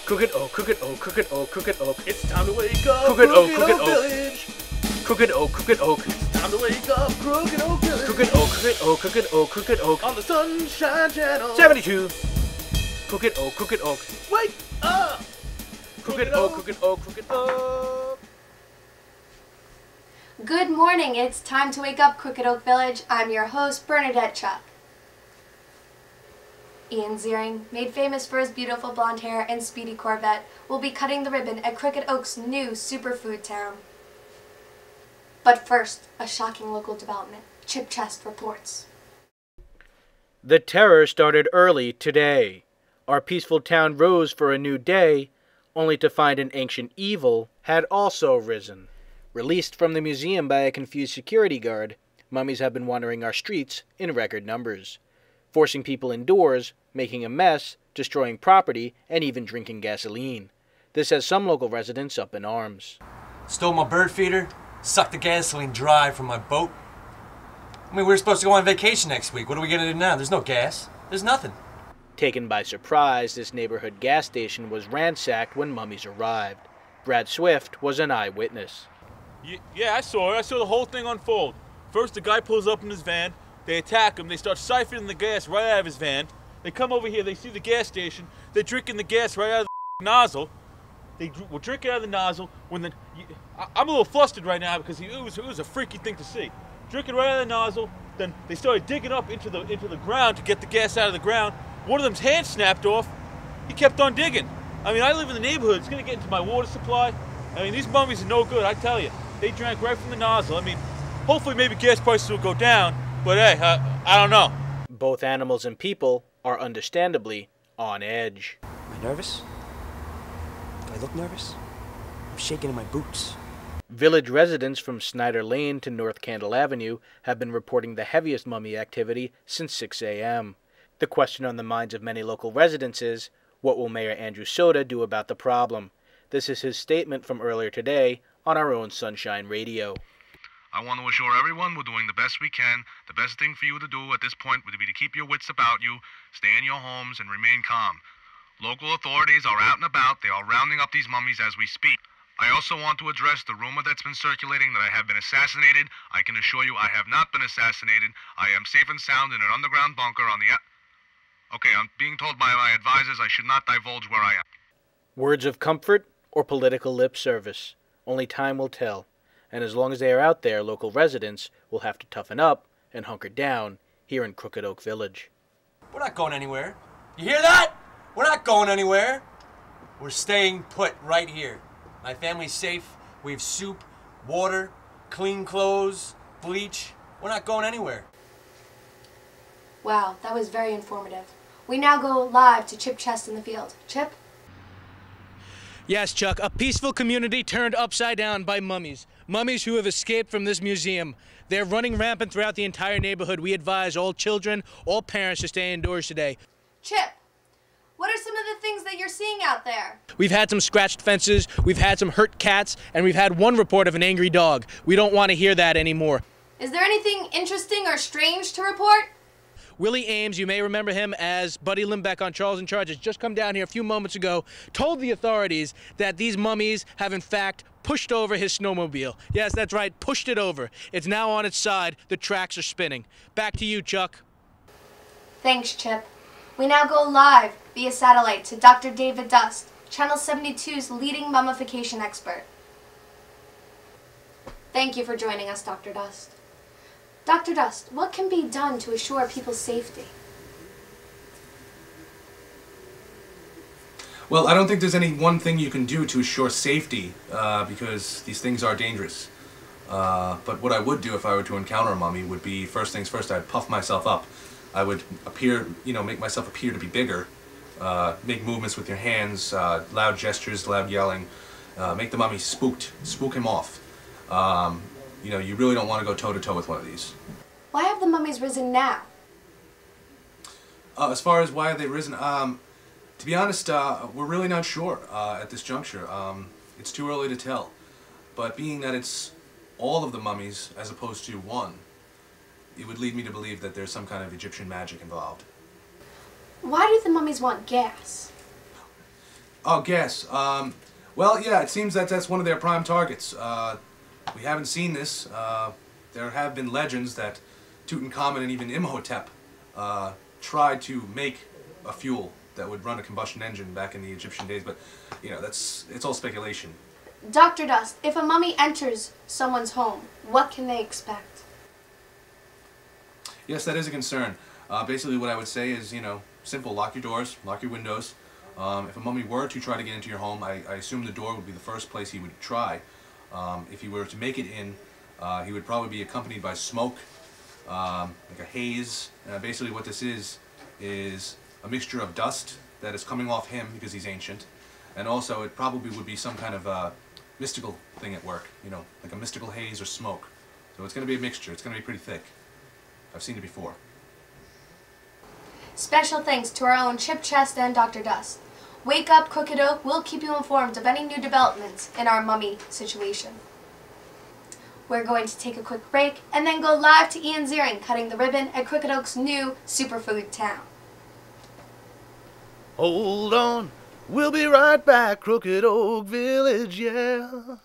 Crooked Oak, Crooked Oak, Crooked Oak, Crooked Oak. It's time to wake up, Crooked Oak, Crooked Oak Village. Crooked Oak, Crooked Oak. It's time to wake up, Crooked Oak Village. Crooked Oak, Crooked Oak, Crooked Oak, Crooked Oak. On the Sunshine Channel. 72. Crooked Oak, Crooked Oak. Wake up! Crooked Oak, Crooked Oak, Crooked Oak. Good morning. It's time to wake up, Crooked Oak Village. I'm your host, Bernadette Chuck. Ian Ziering, made famous for his beautiful blonde hair and speedy Corvette, will be cutting the ribbon at Crooked Oak's new superfood town. But first, a shocking local development. Chip Chest reports. The terror started early today. Our peaceful town rose for a new day, only to find an ancient evil had also risen. Released from the museum by a confused security guard, mummies have been wandering our streets in record numbers, forcing people indoors, making a mess, destroying property, and even drinking gasoline. This has some local residents up in arms. Stole my bird feeder, sucked the gasoline dry from my boat. I mean, we were supposed to go on vacation next week. What are we going to do now? There's no gas. There's nothing. Taken by surprise, this neighborhood gas station was ransacked when mummies arrived. Brad Swift was an eyewitness. Yeah, I saw it. I saw the whole thing unfold. First, the guy pulls up in his van. They attack him. They start siphoning the gas right out of his van. They come over here. They see the gas station. They're drinking the gas right out of the nozzle. They were drinking out of the nozzle. I'm a little flustered right now because it was a freaky thing to see. Drinking right out of the nozzle. Then they started digging up into the ground to get the gas out of the ground. One of them's hand snapped off. He kept on digging. I mean, I live in the neighborhood. It's going to get into my water supply. I mean, these mummies are no good, I tell you. They drank right from the nozzle. I mean, hopefully maybe gas prices will go down, but hey, I don't know. Both animals and people are understandably on edge. Am I nervous? Do I look nervous? I'm shaking in my boots. Village residents from Snyder Lane to North Candle Avenue have been reporting the heaviest mummy activity since 6 a.m. The question on the minds of many local residents is, what will Mayor Andrew Soda do about the problem? This is his statement from earlier today on our own Sunshine Radio. I want to assure everyone we're doing the best we can. The best thing for you to do at this point would be to keep your wits about you, stay in your homes, and remain calm. Local authorities are out and about. They are rounding up these mummies as we speak. I also want to address the rumor that's been circulating that I have been assassinated. I can assure you I have not been assassinated. I am safe and sound in an underground bunker on the... Okay, I'm being told by my advisors I should not divulge where I am. Words of comfort or political lip service? Only time will tell. And as long as they are out there, local residents will have to toughen up and hunker down here in Crooked Oak Village. We're not going anywhere. You hear that? We're not going anywhere. We're staying put right here. My family's safe. We have soup, water, clean clothes, bleach. We're not going anywhere. Wow, that was very informative. We now go live to Chip Chest in the field. Chip? Yes, Chuck, a peaceful community turned upside down by mummies. Mummies who have escaped from this museum. They're running rampant throughout the entire neighborhood. We advise all children, all parents to stay indoors today. Chip, what are some of the things that you're seeing out there? We've had some scratched fences, we've had some hurt cats, and we've had one report of an angry dog. We don't want to hear that anymore. Is there anything interesting or strange to report? Willie Ames, you may remember him as Buddy Limbeck on Charles in Charge, has just come down here a few moments ago, told the authorities that these mummies have in fact pushed over his snowmobile. Yes, that's right, pushed it over. It's now on its side. The tracks are spinning. Back to you, Chuck. Thanks, Chip. We now go live via satellite to Dr. David Dust, Channel 72's leading mummification expert. Thank you for joining us, Dr. Dust. Dr. Dust, what can be done to assure people's safety? Well, I don't think there's any one thing you can do to assure safety, because these things are dangerous. But what I would do if I were to encounter a mummy would be, first things first, I'd puff myself up. I would make myself appear to be bigger, make movements with your hands, loud gestures, loud yelling, make the mummy spooked, spook him off. You really don't want to go toe-to-toe with one of these. Why have the mummies risen now? As far as why have they risen, to be honest, we're really not sure at this juncture. It's too early to tell. But being that it's all of the mummies as opposed to one, it would lead me to believe that there's some kind of Egyptian magic involved. Why do the mummies want gas? Oh, guess. Well, yeah, it seems that that's one of their prime targets. We haven't seen this. There have been legends that Tutankhamun and even Imhotep tried to make a fuel that would run a combustion engine back in the Egyptian days, but, you know, it's all speculation. Dr. Dust, if a mummy enters someone's home, what can they expect? Yes, that is a concern. Basically what I would say is, you know, simple, lock your doors, lock your windows. If a mummy were to try to get into your home, I assume the door would be the first place he would try. If he were to make it in, he would probably be accompanied by smoke, like a haze. Basically what this is a mixture of dust that is coming off him because he's ancient, and also it probably would be some kind of mystical thing at work, you know, like a mystical haze or smoke. So it's going to be a mixture. It's going to be pretty thick. I've seen it before. Special thanks to our own Chip Chest and Dr. Dust. Wake Up Crooked Oak will keep you informed of any new developments in our mummy situation. We're going to take a quick break and then go live to Ian Ziering cutting the ribbon at Crooked Oak's new superfood town. Hold on, we'll be right back, Crooked Oak Village, yeah.